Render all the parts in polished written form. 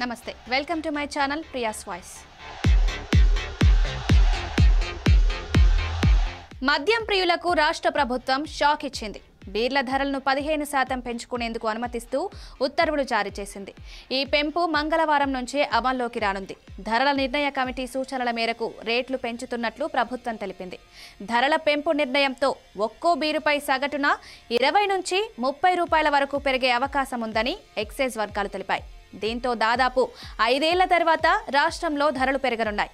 నమస్తే welcome to my channel Priya's voice. మద్యం ప్రియులకు రాష్ట్ర ప్రభుత్వం షాక్ ఇచ్చింది. బీర్ల ధరలను 15% పెంచుకునేందుకు అనుమతిస్తూ ఉత్తర్వులు జారీ చేసింది. ఈ పెంపు మంగళవారం నుంచే అమల్లోకి రానుంది. ధరల నిర్ణయ కమిటీ సూచనల మేరకు రేట్లు పెంచుతున్నట్లు ప్రభుత్వం తెలిపింది. ధరల పెంపు నిర్ణయంతో ఒక్కో బీరుపై సగటున 20 నుంచి 30 రూపాయల వరకు పెరిగే అవకాశం ఉందని ఎక్సైజ్ వర్గాలు తెలిపాయి. దీంతో దాదాపు 5 ఏళ్ల తర్వాత రాష్ట్రంలో ధరలు పెరగనున్నాయి.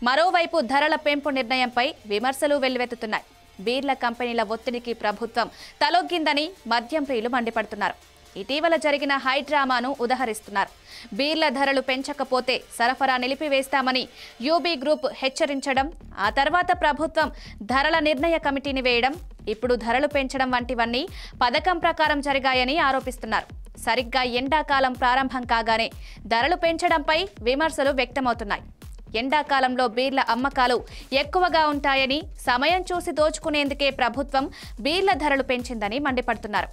మరోవైపు ధరల పెంపు నిర్ణయంపై విమర్శలు వెల్లువెత్తుతున్నాయి. బీర్ల కంపెనీల ఒత్తిడికి ప్రభుత్వం తలొగ్గిందని మద్యం ప్రియులు మండిపడుతున్నారు. ఇటీవల జరిగిన హై డ్రామాను ఉదహరిస్తున్నారు. బీర్ల ధరలు పెంచకపోతే సరఫరా నిలిపివేస్తామని యూబీ గ్రూప్ హెచ్చరించడం, ఆ తర్వాత ప్రభుత్వం ధరల నిర్ణయ కమిటీని వేయడం, ఇప్పుడు ధరలు పెంచడం వంటివన్నీ పథకం ప్రకారం జరిగాయని ఆరోపిస్తున్నారు. సరిగ్గా ఎండాకాలం ప్రారంభం కాగానే ధరలు పెంచడంపై విమర్శలు వ్యక్తమవుతున్నాయి. ఎండాకాలంలో బీర్ల అమ్మకాలు ఎక్కువగా ఉంటాయని, సమయం చూసి దోచుకునేందుకే ప్రభుత్వం బీర్ల ధరలు పెంచిందని మండిపడుతున్నారు.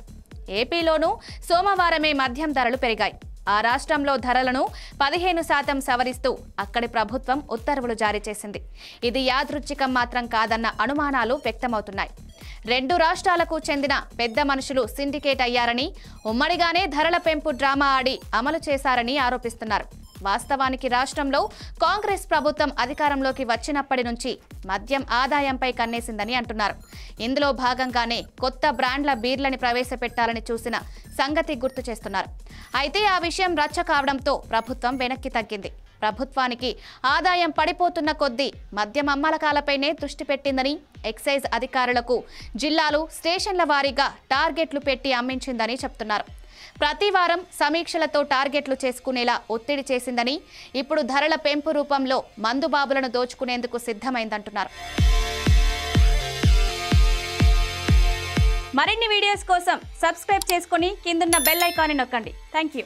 ఏపీలోనూ సోమవారమే మద్యం ధరలు పెరిగాయి. ఆ రాష్ట్రంలో ధరలను 15% సవరిస్తూ అక్కడి ప్రభుత్వం ఉత్తర్వులు జారీ చేసింది. ఇది యాదృచ్ఛికం మాత్రం కాదన్న అనుమానాలు వ్యక్తమవుతున్నాయి. 2 రాష్ట్రాలకు చెందిన పెద్ద మనుషులు సిండికేట్ అయ్యారని, ఉమ్మడిగానే ధరల పెంపు డ్రామా ఆడి అమలు చేశారని ఆరోపిస్తున్నారు. వాస్తవానికి రాష్ట్రంలో కాంగ్రెస్ ప్రభుత్వం అధికారంలోకి వచ్చినప్పటి నుంచి మద్యం ఆదాయంపై కన్నేసిందని అంటున్నారు. ఇందులో భాగంగానే కొత్త బ్రాండ్ల బీర్లని ప్రవేశపెట్టాలని చూసిన సంగతి గుర్తు చేస్తున్నారు. అయితే ఆ విషయం రచ్చ కావడంతో ప్రభుత్వం వెనక్కి తగ్గింది. ప్రభుత్వానికి ఆదాయం పడిపోతున్న కొద్దీ మద్యం అమ్మకాలపైనే దృష్టి పెట్టిందని, ఎక్సైజ్ అధికారులకు జిల్లాలు, స్టేషన్ల వారీగా టార్గెట్లు పెట్టి అమ్మించిందని చెప్తున్నారు. ప్రతి వారం సమీక్షలతో టార్గెట్లు చేసుకునేలా ఒత్తిడి చేసిందని, ఇప్పుడు ధరల పెంపు రూపంలో మందుబాబులను దోచుకునేందుకు సిద్ధమైందంటున్నారు. మరిన్ని వీడియోస్ కోసం సబ్స్క్రైబ్ చేసుకుని కిందున్న బెల్ ఐకాన్ని నొక్కండి. Thank you.